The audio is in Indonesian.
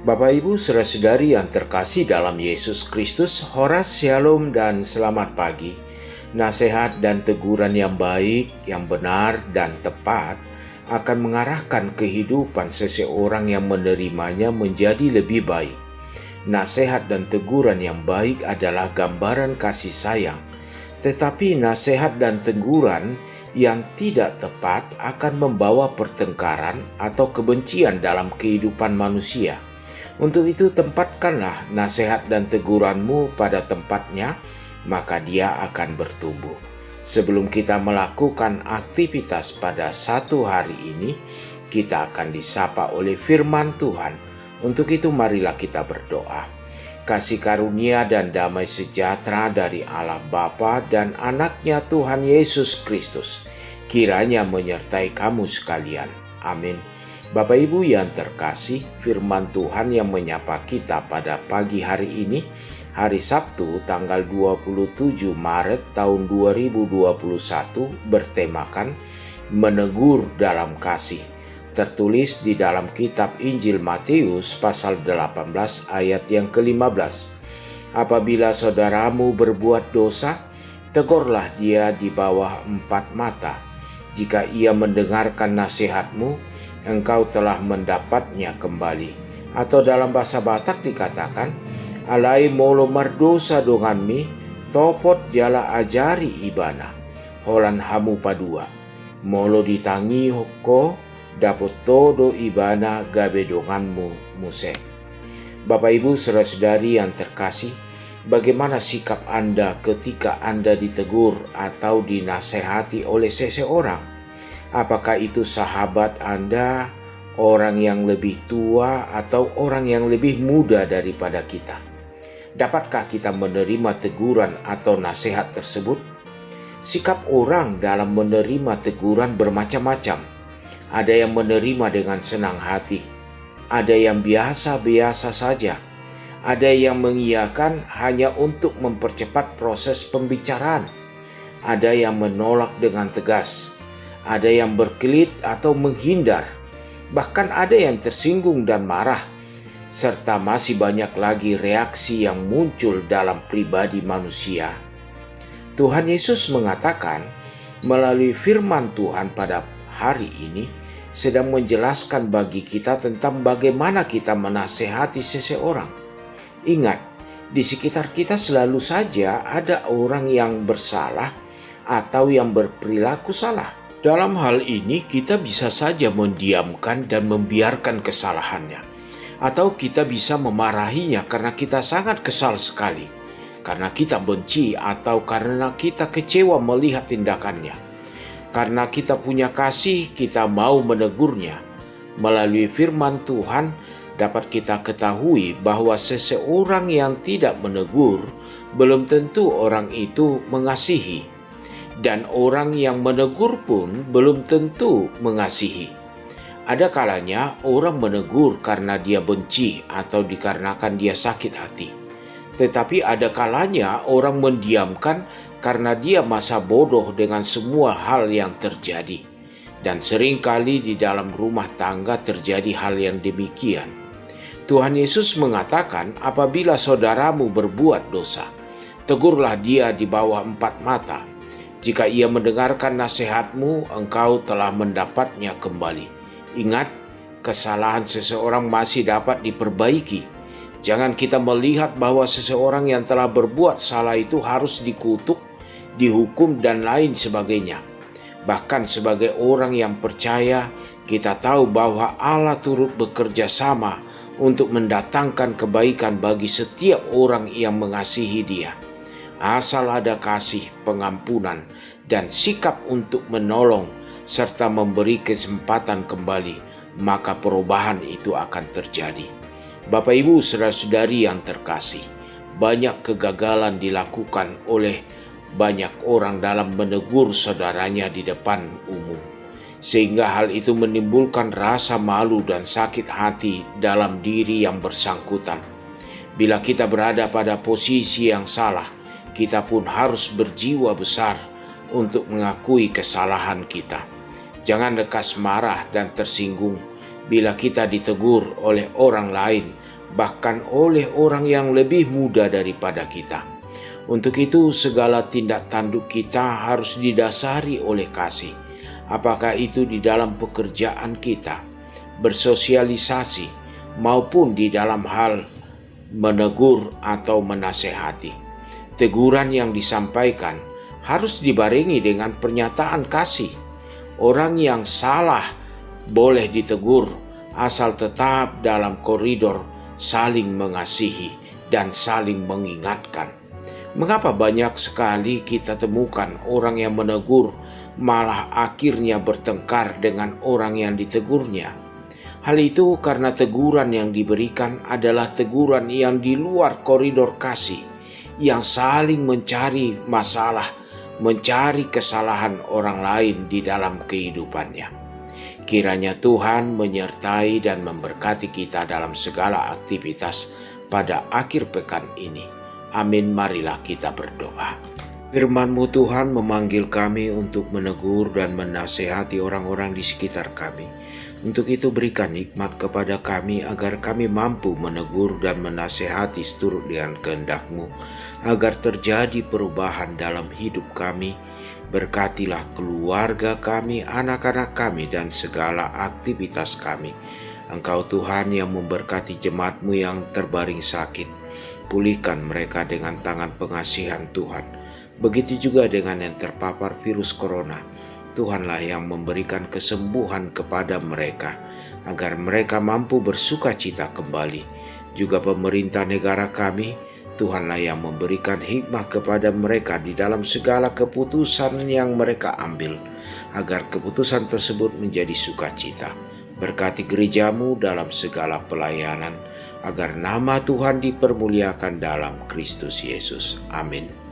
Bapak Ibu saudara-saudari yang terkasih dalam Yesus Kristus, Horas Shalom dan selamat pagi. Nasihat dan teguran yang baik, yang benar dan tepat akan mengarahkan kehidupan seseorang yang menerimanya menjadi lebih baik. Nasihat dan teguran yang baik adalah gambaran kasih sayang, tetapi nasihat dan teguran yang tidak tepat akan membawa pertengkaran atau kebencian dalam kehidupan manusia. Untuk itu tempatkanlah nasihat dan teguranmu pada tempatnya, maka dia akan bertumbuh. Sebelum kita melakukan aktivitas pada satu hari ini, kita akan disapa oleh firman Tuhan. Untuk itu marilah kita berdoa. Kasih karunia dan damai sejahtera dari Allah Bapa dan anaknya Tuhan Yesus Kristus kiranya menyertai kamu sekalian. Amin. Bapak Ibu yang terkasih, firman Tuhan yang menyapa kita pada pagi hari ini, hari Sabtu tanggal 27 Maret tahun 2021 bertemakan menegur dalam kasih. Tertulis di dalam kitab Injil Matius pasal 18 ayat yang ke-15. Apabila saudaramu berbuat dosa, tegurlah dia di bawah 4 mata. Jika ia mendengarkan nasihatmu, engkau telah mendapatnya kembali. Atau dalam bahasa Batak dikatakan, alai molo mardosa donganmi, topot jala ajari ibana, holan hamu padua, molo ditangi hoko, dapot todo ibana gabe donganmu muse. Bapak Ibu saudara-saudari yang terkasih, bagaimana sikap Anda ketika Anda ditegur atau dinasehati oleh seseorang? Apakah itu sahabat Anda, orang yang lebih tua, atau orang yang lebih muda daripada kita? Dapatkah kita menerima teguran atau nasihat tersebut? Sikap orang dalam menerima teguran bermacam-macam. Ada yang menerima dengan senang hati, ada yang biasa-biasa saja, ada yang mengiyakan hanya untuk mempercepat proses pembicaraan, ada yang menolak dengan tegas, ada yang berkelit atau menghindar, bahkan ada yang tersinggung dan marah, serta masih banyak lagi reaksi yang muncul dalam pribadi manusia. Tuhan Yesus mengatakan melalui firman Tuhan pada hari ini sedang menjelaskan bagi kita tentang bagaimana kita menasehati seseorang. Ingat, di sekitar kita selalu saja ada orang yang bersalah atau yang berperilaku salah. Dalam hal ini kita bisa saja mendiamkan dan membiarkan kesalahannya. Atau kita bisa memarahinya karena kita sangat kesal sekali, karena kita benci atau karena kita kecewa melihat tindakannya. Karena kita punya kasih, kita mau menegurnya. Melalui firman Tuhan, dapat kita ketahui bahwa seseorang yang tidak menegur, belum tentu orang itu mengasihi. Dan orang yang menegur pun belum tentu mengasihi. Ada kalanya orang menegur karena dia benci atau dikarenakan dia sakit hati. Tetapi ada kalanya orang mendiamkan karena dia masa bodoh dengan semua hal yang terjadi. Dan seringkali di dalam rumah tangga terjadi hal yang demikian. Tuhan Yesus mengatakan, apabila saudaramu berbuat dosa, tegurlah dia di bawah 4 mata. Jika ia mendengarkan nasihatmu, engkau telah mendapatnya kembali. Ingat, kesalahan seseorang masih dapat diperbaiki. Jangan kita melihat bahwa seseorang yang telah berbuat salah itu harus dikutuk, dihukum dan lain sebagainya. Bahkan sebagai orang yang percaya, kita tahu bahwa Allah turut bekerja sama untuk mendatangkan kebaikan bagi setiap orang yang mengasihi Dia. Asal ada kasih, pengampunan, dan sikap untuk menolong serta memberi kesempatan kembali, maka perubahan itu akan terjadi. Bapak Ibu saudara-saudari yang terkasih, banyak kegagalan dilakukan oleh banyak orang dalam menegur saudaranya di depan umum, sehingga hal itu menimbulkan rasa malu dan sakit hati dalam diri yang bersangkutan. Bila kita berada pada posisi yang salah, kita pun harus berjiwa besar untuk mengakui kesalahan kita. Jangan lekas marah dan tersinggung bila kita ditegur oleh orang lain bahkan oleh orang yang lebih muda daripada kita. Untuk itu, segala tindak tanduk kita harus didasari oleh kasih. Apakah itu di dalam pekerjaan kita, bersosialisasi, maupun di dalam hal menegur atau menasehati. Teguran yang disampaikan harus dibarengi dengan pernyataan kasih. Orang yang salah boleh ditegur asal tetap dalam koridor saling mengasihi dan saling mengingatkan. Mengapa banyak sekali kita temukan orang yang menegur malah akhirnya bertengkar dengan orang yang ditegurnya? Hal itu karena teguran yang diberikan adalah teguran yang di luar koridor kasih, yang saling mencari masalah, mencari kesalahan orang lain di dalam kehidupannya. Kiranya Tuhan menyertai dan memberkati kita dalam segala aktivitas pada akhir pekan ini. Amin, marilah kita berdoa. Firman-Mu Tuhan memanggil kami untuk menegur dan menasehati orang-orang di sekitar kami. Untuk itu berikan hikmat kepada kami agar kami mampu menegur dan menasehati seturut dengan kehendak-Mu, agar terjadi perubahan dalam hidup kami. Berkatilah keluarga kami, anak-anak kami, dan segala aktivitas kami. Engkau Tuhan yang memberkati jemaat-Mu yang terbaring sakit. Pulihkan mereka dengan tangan pengasihan Tuhan. Begitu juga dengan yang terpapar virus corona. Tuhanlah yang memberikan kesembuhan kepada mereka, agar mereka mampu bersuka cita kembali. Juga pemerintah negara kami, Tuhanlah yang memberikan hikmah kepada mereka di dalam segala keputusan yang mereka ambil, agar keputusan tersebut menjadi sukacita. Berkati gereja-Mu dalam segala pelayanan, agar nama Tuhan dipermuliakan dalam Kristus Yesus. Amin.